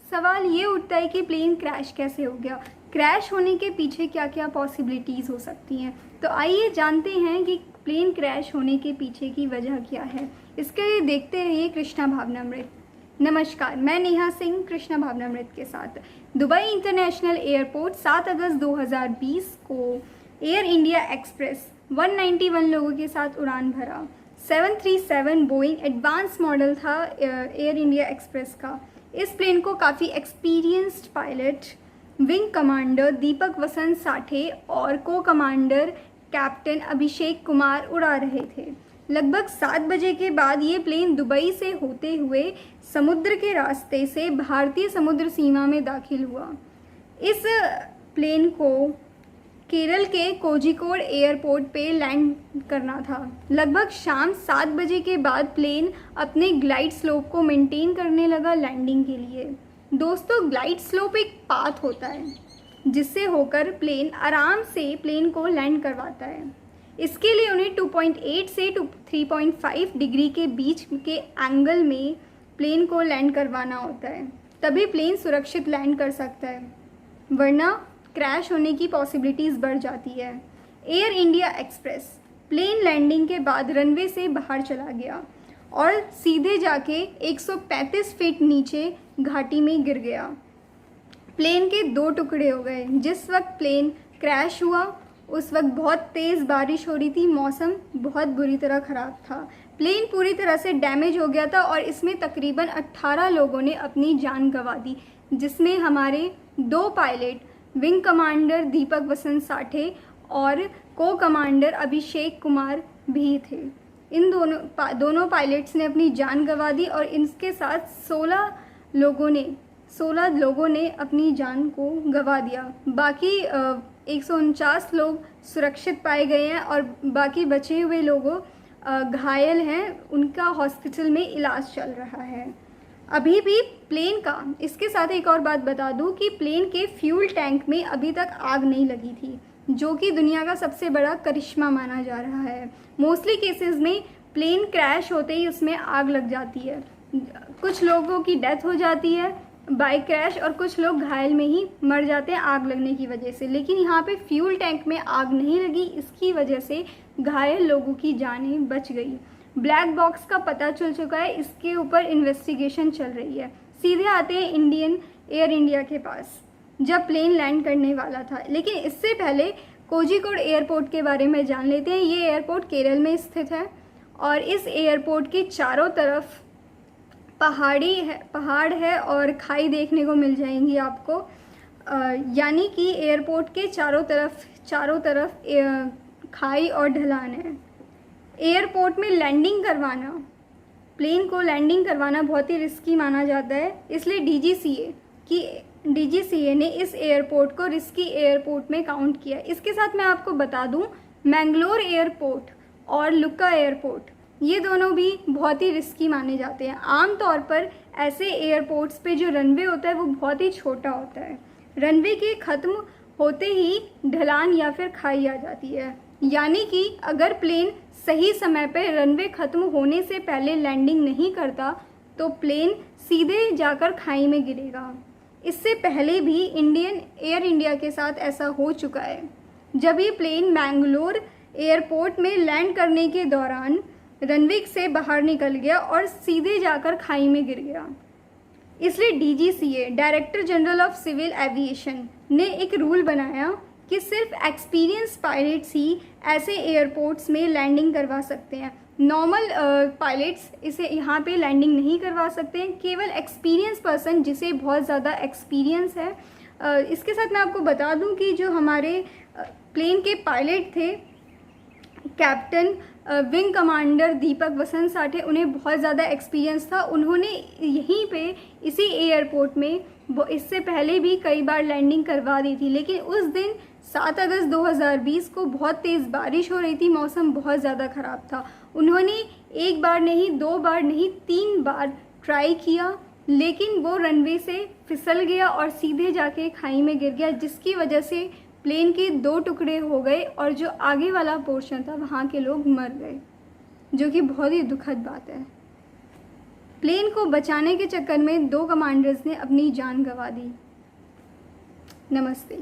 सवाल ये उठता है कि प्लेन क्रैश कैसे हो गया। क्रैश होने के पीछे क्या क्या पॉसिबिलिटीज़ हो सकती हैं, तो आइए जानते हैं कि प्लेन क्रैश होने के पीछे की वजह क्या है। इसके लिए देखते रहिए कृष्णा भावनामृत। नमस्कार, मैं नेहा सिंह कृष्णा भावनामृत के साथ। दुबई इंटरनेशनल एयरपोर्ट 7 अगस्त 2020 को एयर इंडिया एक्सप्रेस 191 लोगों के साथ उड़ान भरा। 737 बोइंग एडवांस मॉडल था एयर इंडिया एक्सप्रेस का। इस प्लेन को काफ़ी एक्सपीरियंस्ड पायलट विंग कमांडर दीपक वसंत साठे और को कमांडर कैप्टन अभिषेक कुमार उड़ा रहे थे। लगभग 7 बजे के बाद ये प्लेन दुबई से होते हुए समुद्र के रास्ते से भारतीय समुद्र सीमा में दाखिल हुआ। इस प्लेन को केरल के कोझिकोड एयरपोर्ट पे लैंड करना था। लगभग शाम 7 बजे के बाद प्लेन अपने ग्लाइड स्लोप को मेंटेन करने लगा लैंडिंग के लिए। दोस्तों, ग्लाइड स्लोप एक पाथ होता है जिससे होकर प्लेन आराम से प्लेन को लैंड करवाता है। इसके लिए उन्हें 2.8 से 3.5 डिग्री के बीच के एंगल में प्लेन को लैंड करवाना होता है, तभी प्लेन सुरक्षित लैंड कर सकता है, वरना क्रैश होने की पॉसिबिलिटीज़ बढ़ जाती है। Air India Express plane landing के बाद रनवे से बाहर चला गया और सीधे जाके 135 फीट नीचे घाटी में गिर गया। प्लेन के 2 टुकड़े हो गए। जिस वक्त प्लेन क्रैश हुआ उस वक्त बहुत तेज़ बारिश हो रही थी, मौसम बहुत बुरी तरह ख़राब था। प्लेन पूरी तरह से डैमेज हो गया था और इसमें तकरीबन 18 लोगों ने अपनी जान गंवा दी, जिसमें हमारे 2 पायलट विंग कमांडर दीपक वसंत साठे और को कमांडर अभिषेक कुमार भी थे। इन दोनों पायलट्स ने अपनी जान गंवा दी और इनके साथ 16 लोगों ने अपनी जान को गंवा दिया। बाकी 149 लोग सुरक्षित पाए गए हैं और बाकी बचे हुए लोगों घायल हैं, उनका हॉस्पिटल में इलाज चल रहा है अभी भी। प्लेन का इसके साथ एक और बात बता दूं कि प्लेन के फ्यूल टैंक में अभी तक आग नहीं लगी थी, जो कि दुनिया का सबसे बड़ा करिश्मा माना जा रहा है। मोस्टली केसेस में प्लेन क्रैश होते ही उसमें आग लग जाती है। कुछ लोगों की डेथ हो जाती है बाय क्रैश और कुछ लोग घायल में ही मर जाते हैं आग लगने की वजह से, लेकिन यहाँ पे फ्यूल टैंक में आग नहीं लगी, इसकी वजह से घायल लोगों की जानें बच गई। ब्लैक बॉक्स का पता चल चुका है, इसके ऊपर इन्वेस्टिगेशन चल रही है। सीधे आते हैं इंडियन एयर इंडिया के पास, जब प्लेन लैंड करने वाला था। लेकिन इससे पहले कोझिकोड एयरपोर्ट के बारे में जान लेते हैं। ये एयरपोर्ट केरल में स्थित है और इस एयरपोर्ट के चारों तरफ पहाड़ है और खाई देखने को मिल जाएंगी आपको। यानी कि एयरपोर्ट के चारों तरफ खाई और ढलान है। एयरपोर्ट में लैंडिंग करवाना, प्लेन को लैंडिंग करवाना बहुत ही रिस्की माना जाता है, इसलिए डीजीसीए ने इस एयरपोर्ट को रिस्की एयरपोर्ट में काउंट किया। इसके साथ मैं आपको बता दूं, मैंगलोर एयरपोर्ट और लुक्का एयरपोर्ट ये दोनों भी बहुत ही रिस्की माने जाते हैं। आमतौर पर ऐसे एयरपोर्ट्स पे जो रनवे होता है वो बहुत ही छोटा होता है। रनवे के ख़त्म होते ही ढलान या फिर खाई आ जाती है, यानी कि अगर प्लेन सही समय पर रनवे ख़त्म होने से पहले लैंडिंग नहीं करता तो प्लेन सीधे जाकर खाई में गिरेगा। इससे पहले भी एयर इंडिया के साथ ऐसा हो चुका है, जब ये प्लेन मैंगलोर एयरपोर्ट में लैंड करने के दौरान रनवे से बाहर निकल गया और सीधे जाकर खाई में गिर गया। इसलिए DGCA, director general of civil aviation, ने एक रूल बनाया कि सिर्फ एक्सपीरियंस पायलट्स ही ऐसे एयरपोर्ट्स में लैंडिंग करवा सकते हैं। नॉर्मल पायलट्स इसे यहाँ पे लैंडिंग नहीं करवा सकते हैं, केवल एक्सपीरियंस पर्सन जिसे बहुत ज़्यादा एक्सपीरियंस है। इसके साथ मैं आपको बता दूं कि जो हमारे प्लेन के पायलट थे, कैप्टन विंग कमांडर दीपक वसंत साठे, उन्हें बहुत ज़्यादा एक्सपीरियंस था। उन्होंने यहीं पे इसी एयरपोर्ट में इससे पहले भी कई बार लैंडिंग करवा दी थी, लेकिन उस दिन 7 अगस्त 2020 को बहुत तेज़ बारिश हो रही थी, मौसम बहुत ज़्यादा ख़राब था। उन्होंने 1 बार नहीं, 2 बार नहीं, 3 बार ट्राई किया, लेकिन वो रनवे से फिसल गया और सीधे जाके खाई में गिर गया, जिसकी वजह से प्लेन के 2 टुकड़े हो गए और जो आगे वाला पोर्शन था वहाँ के लोग मर गए, जो कि बहुत ही दुखद बात है। प्लेन को बचाने के चक्कर में 2 कमांडर्स ने अपनी जान गंवा दी। नमस्ते।